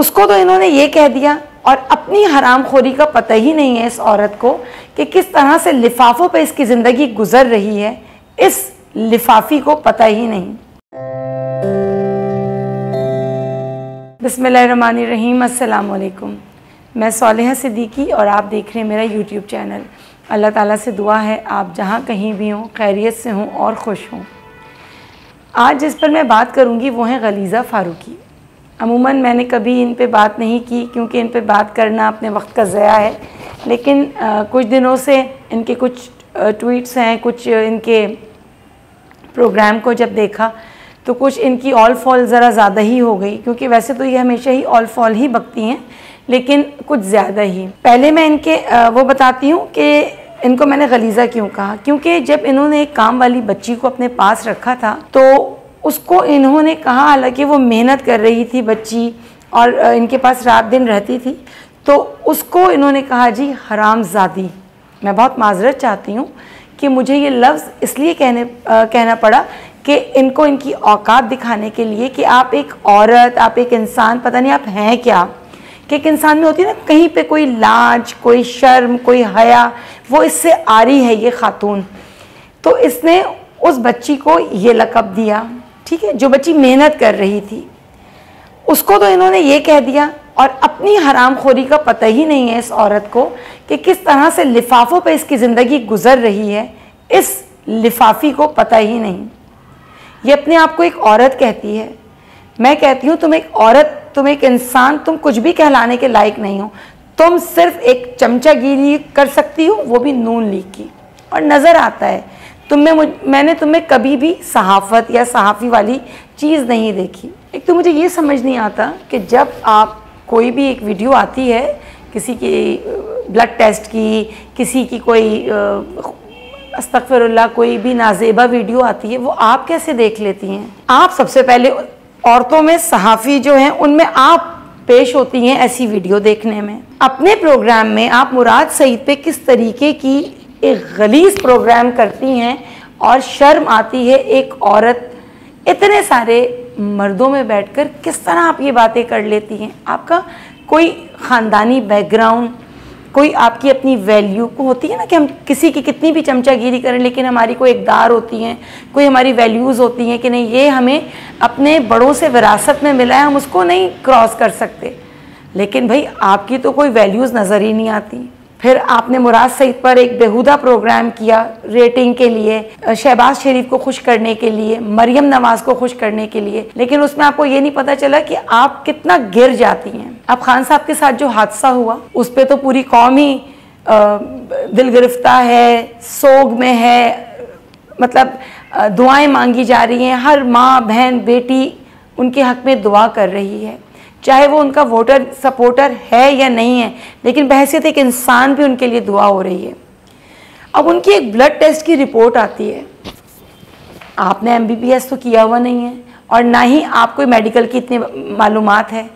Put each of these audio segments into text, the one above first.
उसको तो इन्होंने ये कह दिया और अपनी हरामखोरी का पता ही नहीं है इस औरत को कि किस तरह से लिफाफों पे इसकी ज़िंदगी गुजर रही है, इस लिफाफी को पता ही नहीं। बिस्मिल्लाहिर्रहमानिर्रहीम, अस्सलाम वालेकुम। मैं सालिहा सिद्दीकी और आप देख रहे हैं मेरा यूट्यूब चैनल। अल्लाह ताला से दुआ है आप जहाँ कहीं भी हों खैरियत से हों और खुश हों। आज जिस पर मैं बात करूँगी वो है गलीज़ा फ़ारूकी। अमूमन मैंने कभी इन पे बात नहीं की क्योंकि इन पे बात करना अपने वक्त का ज़या है, लेकिन कुछ दिनों से इनके कुछ ट्वीट्स हैं, कुछ इनके प्रोग्राम को जब देखा तो कुछ इनकी ऑल फॉल ज़रा ज़्यादा ही हो गई, क्योंकि वैसे तो ये हमेशा ही ऑल फॉल ही बकती हैं लेकिन कुछ ज़्यादा ही। पहले मैं इनके वो बताती हूँ कि इनको मैंने गलीज़ा क्यों कहा, क्योंकि जब इन्होंने एक काम वाली बच्ची को अपने पास रखा था तो उसको इन्होंने कहा, हालांकि वो मेहनत कर रही थी बच्ची और इनके पास रात दिन रहती थी, तो उसको इन्होंने कहा जी हरामज़ादी। मैं बहुत माजरत चाहती हूँ कि मुझे ये लफ्ज़ इसलिए कहना पड़ा कि इनको इनकी औकात दिखाने के लिए कि आप एक औरत, आप एक इंसान, पता नहीं आप हैं क्या, कि एक इंसान में होती है ना कहीं पे कोई लाज, कोई शर्म, कोई हया, वो इससे आ रही है ये खातून। तो इसने उस बच्ची को ये लक़ब दिया, ठीक है, जो बच्ची मेहनत कर रही थी उसको तो इन्होंने ये कह दिया और अपनी हरामखोरी का पता ही नहीं है इस औरत को कि किस तरह से लिफाफों पे इसकी ज़िंदगी गुजर रही है, इस लिफाफी को पता ही नहीं। ये अपने आप को एक औरत कहती है। मैं कहती हूँ तुम एक औरत, तुम एक इंसान, तुम कुछ भी कहलाने के लायक नहीं हो। तुम सिर्फ एक चमचागिरी कर सकती हो, वो भी नून लीग की, और नज़र आता है मैंने तुम्हें कभी भी सहाफ़त या सहाफ़ी वाली चीज़ नहीं देखी। एक तो मुझे ये समझ नहीं आता कि जब आप कोई भी एक वीडियो आती है किसी की ब्लड टेस्ट की, किसी की कोई अस्तगफिरुल्लाह कोई भी नाजेबा वीडियो आती है, वो आप कैसे देख लेती हैं? आप सबसे पहले औरतों में सहाफ़ी जो हैं उनमें आप पेश होती हैं ऐसी वीडियो देखने में। अपने प्रोग्राम में आप मुराद सईद पे किस तरीके की एक गलीज़ प्रोग्राम करती हैं और शर्म आती है एक औरत इतने सारे मर्दों में बैठकर किस तरह आप ये बातें कर लेती हैं। आपका कोई ख़ानदानी बैकग्राउंड, कोई आपकी अपनी वैल्यू को होती है ना कि हम किसी की कितनी भी चमचागिरी करें लेकिन हमारी कोई इक़दार होती हैं, कोई हमारी वैल्यूज़ होती हैं कि नहीं ये हमें अपने बड़ों से विरासत में मिला है, हम उसको नहीं क्रॉस कर सकते। लेकिन भाई आपकी तो कोई वैल्यूज़ नज़र ही नहीं आती। फिर आपने मुराद सईद पर एक बेहुदा प्रोग्राम किया रेटिंग के लिए, शहबाज शरीफ को खुश करने के लिए, मरियम नवाज को खुश करने के लिए, लेकिन उसमें आपको ये नहीं पता चला कि आप कितना गिर जाती हैं। अब खान साहब के साथ जो हादसा हुआ उस पर तो पूरी कौम ही दिल गिरफ्ता है, सोग में है, मतलब दुआएं मांगी जा रही हैं। हर माँ, बहन, बेटी उनके हक़ में दुआ कर रही है, चाहे वो उनका वोटर सपोर्टर है या नहीं है, लेकिन बहैसियत एक इंसान भी उनके लिए दुआ हो रही है। अब उनकी एक ब्लड टेस्ट की रिपोर्ट आती है। आपने MBBS तो किया हुआ नहीं है और ना ही आपको मेडिकल की इतनी मालूमात है।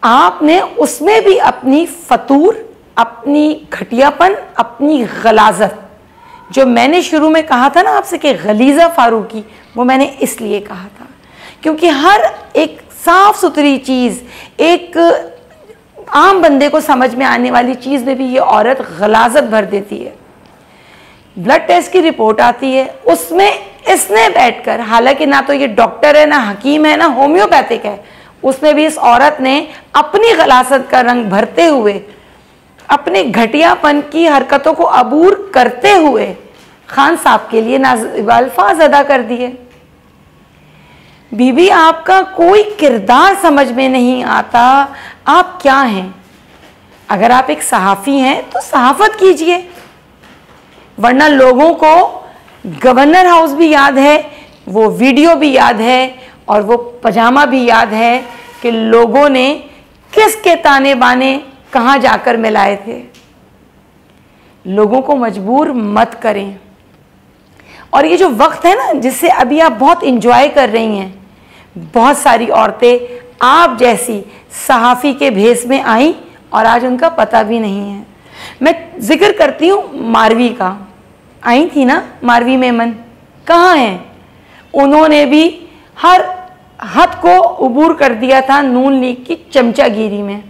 आपने उसमें भी अपनी फतूर, अपनी घटियापन, अपनी गलाजत, जो मैंने शुरू में कहा था ना आपसे कि गलीज़ा फ़ारूकी, वो मैंने इसलिए कहा था क्योंकि हर एक साफ़ सुथरी चीज़, एक आम बंदे को समझ में आने वाली चीज़ में भी ये औरत गलाजत भर देती है। ब्लड टेस्ट की रिपोर्ट आती है, उसमें इसने बैठकर, हालांकि ना तो ये डॉक्टर है, ना हकीम है, ना होम्योपैथिक है, उसमें भी इस औरत ने अपनी गलाजत का रंग भरते हुए, अपने घटियापन की हरकतों को अबूर करते हुए खान साहब के लिए नाज़िबा अल्फाज अदा कर दिए। बीबी आपका कोई किरदार समझ में नहीं आता, आप क्या हैं? अगर आप एक सहाफ़ी हैं तो सहाफ़त कीजिए, वरना लोगों को गवर्नर हाउस भी याद है, वो वीडियो भी याद है और वो पजामा भी याद है कि लोगों ने किसके ताने बाने कहाँ जाकर मिलाए थे। लोगों को मजबूर मत करें। और ये जो वक्त है ना जिससे अभी आप बहुत इंजॉय कर रही हैं, बहुत सारी औरतें आप जैसी सहाफ़ी के भेस में आई और आज उनका पता भी नहीं है। मैं जिक्र करती हूँ मारवी का, आई थी ना मारवी मेमन, कहाँ हैं? उन्होंने भी हर हद को उबूर कर दिया था नून लीग की चमचागिरी में,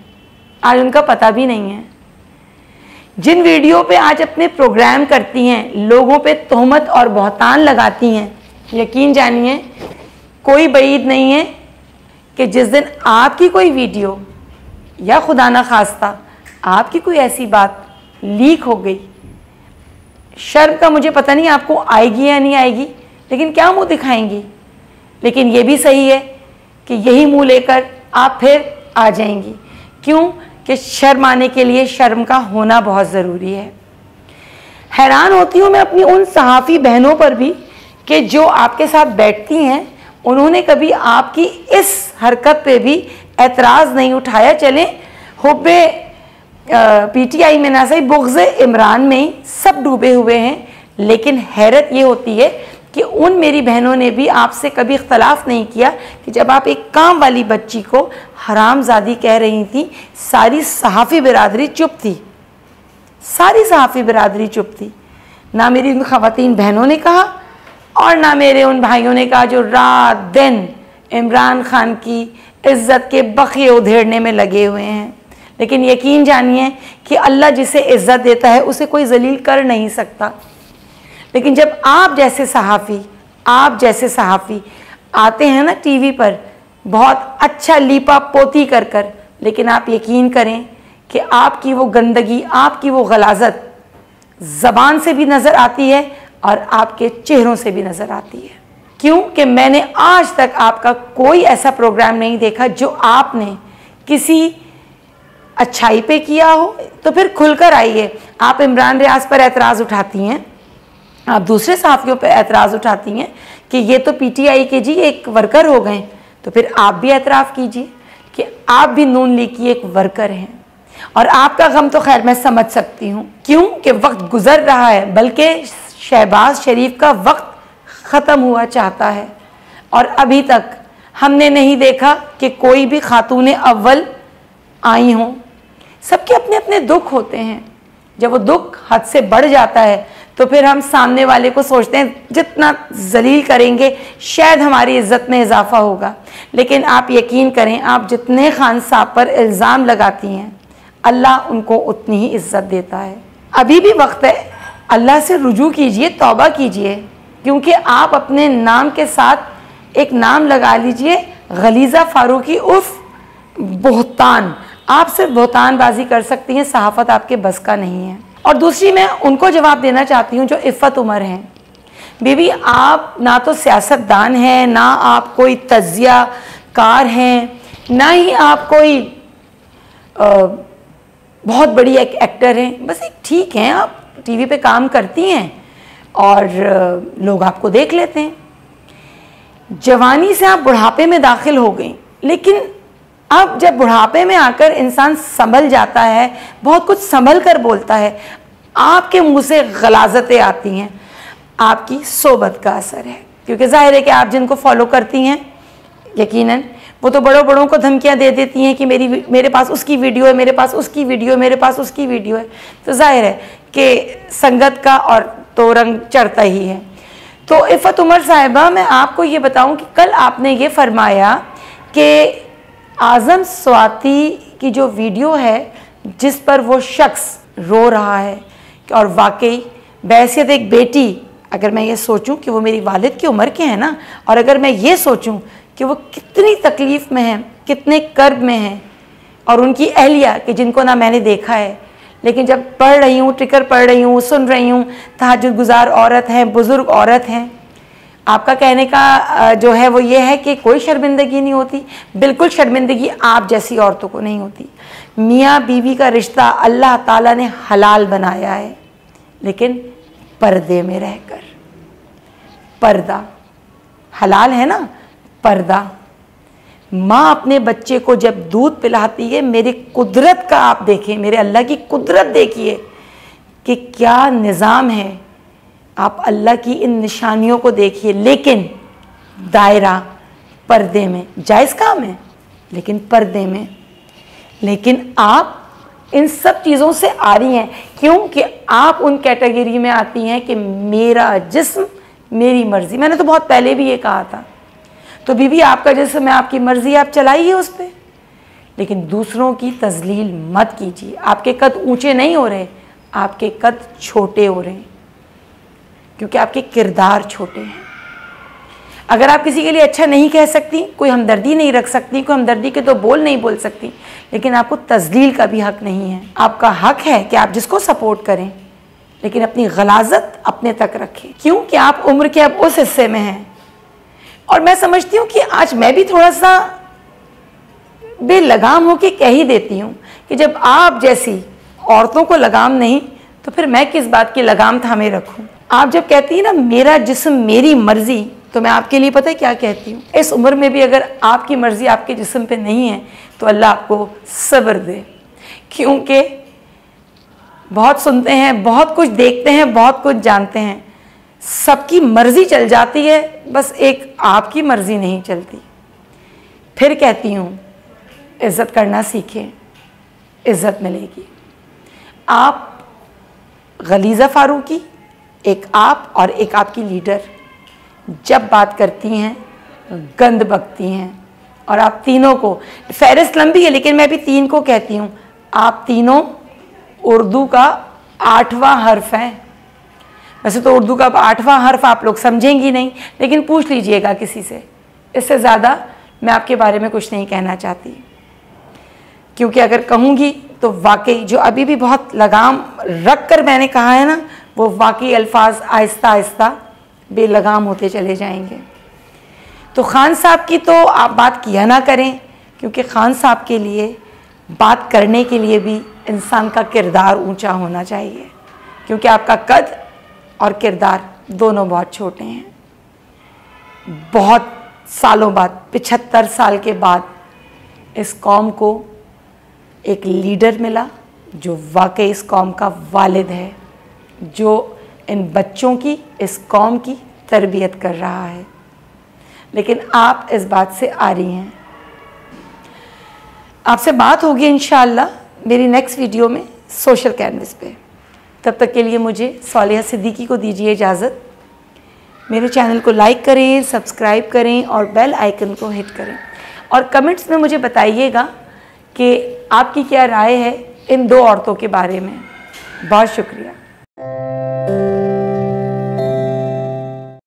आज उनका पता भी नहीं है। जिन वीडियो पे आज अपने प्रोग्राम करती हैं, लोगों पे तोहमत और बहतान लगाती हैं, यकीन जानिए कोई बईद नहीं है कि जिस दिन आपकी कोई वीडियो या खुदा ना खास्ता आपकी कोई ऐसी बात लीक हो गई, शर्म का मुझे पता नहीं आपको आएगी या नहीं आएगी, लेकिन क्या मुंह दिखाएंगी। लेकिन ये भी सही है कि यही मुंह लेकर आप फिर आ जाएंगी। क्यों कि शर्म आने के लिए शर्म का होना बहुत ज़रूरी है। हैरान होती हूँ मैं अपनी उन सहाफ़ी बहनों पर भी कि जो आपके साथ बैठती हैं, उन्होंने कभी आपकी इस हरकत पे भी एतराज़ नहीं उठाया। चलें हुब्बे PTI में ना सही बुग़्ज़े इमरान में ही सब डूबे हुए हैं, लेकिन हैरत ये होती है कि उन मेरी बहनों ने भी आपसे कभी इख्तलाफ नहीं किया कि जब आप एक काम वाली बच्ची को हरामजादी कह रही थी, सारी सहाफ़ी बिरादरी चुप थी, सारी सहाफ़ी बिरादरी चुप थी। ना मेरी उन ख़वातीन बहनों ने कहा और ना मेरे उन भाइयों ने कहा जो रात दिन इमरान खान की इज़्ज़त के बखिए उधेड़ने में लगे हुए हैं। लेकिन यकीन जानिए कि अल्लाह जिसे इज़्ज़त देता है उसे कोई जलील कर नहीं सकता। लेकिन जब आप जैसे सहाफ़ी आते हैं ना टीवी पर बहुत अच्छा लीपा पोती कर कर, लेकिन आप यकीन करें कि आपकी वो गंदगी, आपकी वो गलाजत ज़बान से भी नज़र आती है और आपके चेहरों से भी नज़र आती है। क्यों कि मैंने आज तक आपका कोई ऐसा प्रोग्राम नहीं देखा जो आपने किसी अच्छाई पे किया हो। तो फिर खुलकर आइए। आप इमरान रियाज पर एतराज़ उठाती हैं, आप दूसरे सहाफ़ियों पर एतराज़ उठाती हैं कि ये तो PTI के जी एक वर्कर हो गए, तो फिर आप भी एतराफ़ कीजिए कि आप भी नून लीग की एक वर्कर हैं। और आपका गम तो खैर मैं समझ सकती हूँ, क्यों कि वक्त गुज़र रहा है, बल्कि शहबाज शरीफ का वक्त ख़त्म हुआ चाहता है और अभी तक हमने नहीं देखा कि कोई भी खातून अव्वल आई हों। सबके अपने अपने दुख होते हैं। जब वो दुख हद से बढ़ जाता है तो फिर हम सामने वाले को सोचते हैं जितना जलील करेंगे शायद हमारी इज़्ज़त में इजाफा होगा। लेकिन आप यकीन करें, आप जितने खान साहब पर इल्ज़ाम लगाती हैं, अल्लाह उनको उतनी ही इज़्ज़त देता है। अभी भी वक्त है, अल्लाह से रुजू कीजिए, तौबा कीजिए, क्योंकि आप अपने नाम के साथ एक नाम लगा लीजिए, गलीज़ा फारूकी उर्फ बोहतान। आप सिर्फ बोहतानबाजी कर सकती हैं, सहाफ़त आपके बस का नहीं है। और दूसरी मैं उनको जवाब देना चाहती हूँ जो इफ़्फ़त उमर हैं। बीबी, आप ना तो सियासतदान हैं, ना आप कोई तज़िया कार हैं, ना ही आप कोई बहुत बड़ी एक एक्टर हैं। बस एक ठीक हैं, आप टीवी पे काम करती हैं और लोग आपको देख लेते हैं। जवानी से आप बुढ़ापे में दाखिल हो गई, लेकिन अब जब बुढ़ापे में आकर इंसान संभल जाता है, बहुत कुछ संभल कर बोलता है, आपके मुंह से गलाजतें आती हैं। आपकी सोबत का असर है, क्योंकि जाहिर है कि आप जिनको फॉलो करती हैं यकीनन वो तो बड़ों बड़ों को धमकियां दे देती हैं कि मेरे पास उसकी वीडियो है, मेरे पास उसकी वीडियो है, मेरे पास उसकी वीडियो है। तो जाहिर है कि संगत का और तो रंग चढ़ता ही है। तो इफ़्फ़त उमर साहिबा, मैं आपको ये बताऊं कि कल आपने ये फरमाया कि आज़म स्वाति की जो वीडियो है जिस पर वो शख्स रो रहा है, और वाकई बहैसियत एक बेटी अगर मैं ये सोचूं कि वो मेरी वालिद की उम्र के हैं ना, और अगर मैं ये सोचूं कि वो कितनी तकलीफ़ में हैं, कितने कर्ब में हैं, और उनकी अहलिया कि जिनको ना मैंने देखा है, लेकिन जब पढ़ रही हूँ, टिकर पढ़ रही हूँ, सुन रही हूँ, तहज्जुद गुजार औरत हैं, बुज़ुर्ग औरत हैं। आपका कहने का जो है वो ये है कि कोई शर्मिंदगी नहीं होती। बिल्कुल शर्मिंदगी आप जैसी औरतों को नहीं होती। मियाँ बीवी का रिश्ता अल्लाह ताला ने हलाल बनाया है, लेकिन पर्दे में रहकर। पर्दा हलाल है ना, पर्दा। माँ अपने बच्चे को जब दूध पिलाती है, मेरी कुदरत का आप देखें, मेरे अल्लाह की कुदरत देखिए कि क्या निज़ाम है। आप अल्लाह की इन निशानियों को देखिए, लेकिन दायरा पर्दे में। जायज़ काम है लेकिन पर्दे में। लेकिन आप इन सब चीज़ों से आ रही हैं क्योंकि आप उन कैटेगरी में आती हैं कि मेरा जिस्म मेरी मर्ज़ी। मैंने तो बहुत पहले भी ये कहा था। तो बीवी आपका जिस्म है, आपकी मर्जी, आप चलाइए उस पर, लेकिन दूसरों की तजलील मत कीजिए। आपके कद ऊंचे नहीं हो रहे, आपके कद छोटे हो रहे हैं, क्योंकि आपके किरदार छोटे हैं। अगर आप किसी के लिए अच्छा नहीं कह सकती, कोई हमदर्दी नहीं रख सकती, कोई हमदर्दी के तो बोल नहीं बोल सकती, लेकिन आपको तजलील का भी हक नहीं है। आपका हक है कि आप जिसको सपोर्ट करें, लेकिन अपनी गलाजत अपने तक रखें, क्योंकि आप उम्र के अब उस हिस्से में हैं। और मैं समझती हूँ कि आज मैं भी थोड़ा सा बेलगाम होके कह ही देती हूँ कि जब आप जैसी औरतों को लगाम नहीं, तो फिर मैं किस बात की लगाम थामे रखूँ। आप जब कहती हैं ना मेरा जिस्म मेरी मर्जी, तो मैं आपके लिए पता है क्या कहती हूँ, इस उम्र में भी अगर आपकी मर्जी आपके जिस्म पे नहीं है तो अल्लाह आपको सब्र दे, क्योंकि बहुत सुनते हैं, बहुत कुछ देखते हैं, बहुत कुछ जानते हैं, सबकी मर्जी चल जाती है, बस एक आपकी मर्जी नहीं चलती। फिर कहती हूँ इज़्ज़त करना सीखें, इज़्ज़त मिलेगी। आप गलीज़ा फारूकी, एक आप और एक आपकी लीडर जब बात करती हैं गंद बकती हैं, और आप तीनों को, फहरिस्त लंबी है लेकिन मैं भी 3 को कहती हूँ, आप तीनों उर्दू का 8वां हर्फ है। वैसे तो उर्दू का 8वां हर्फ आप लोग समझेंगी नहीं, लेकिन पूछ लीजिएगा किसी से। इससे ज़्यादा मैं आपके बारे में कुछ नहीं कहना चाहती, क्योंकि अगर कहूँगी तो वाकई जो अभी भी बहुत लगाम रख कर मैंने कहा है ना, वो वाकई अल्फाज आहिस्ता आहिस्ता बेलगाम होते चले जाएंगे। तो खान साहब की तो आप बात किया ना करें, क्योंकि खान साहब के लिए बात करने के लिए भी इंसान का किरदार ऊंचा होना चाहिए, क्योंकि आपका कद और किरदार दोनों बहुत छोटे हैं। बहुत सालों बाद, 75 साल के बाद इस कौम को एक लीडर मिला जो वाकई इस कौम का वालिद है, जो इन बच्चों की, इस कौम की तरबियत कर रहा है। लेकिन आप इस बात से आ रही हैं। आपसे बात होगी इंशाअल्लाह मेरी नेक्स्ट वीडियो में सोशल कैनवस पे। तब तक के लिए मुझे सालिहा सिद्दीकी को दीजिए इजाज़त। मेरे चैनल को लाइक करें, सब्सक्राइब करें और बेल आइकन को हिट करें, और कमेंट्स में मुझे बताइएगा कि आपकी क्या राय है इन 2 औरतों के बारे में। बहुत शुक्रिया।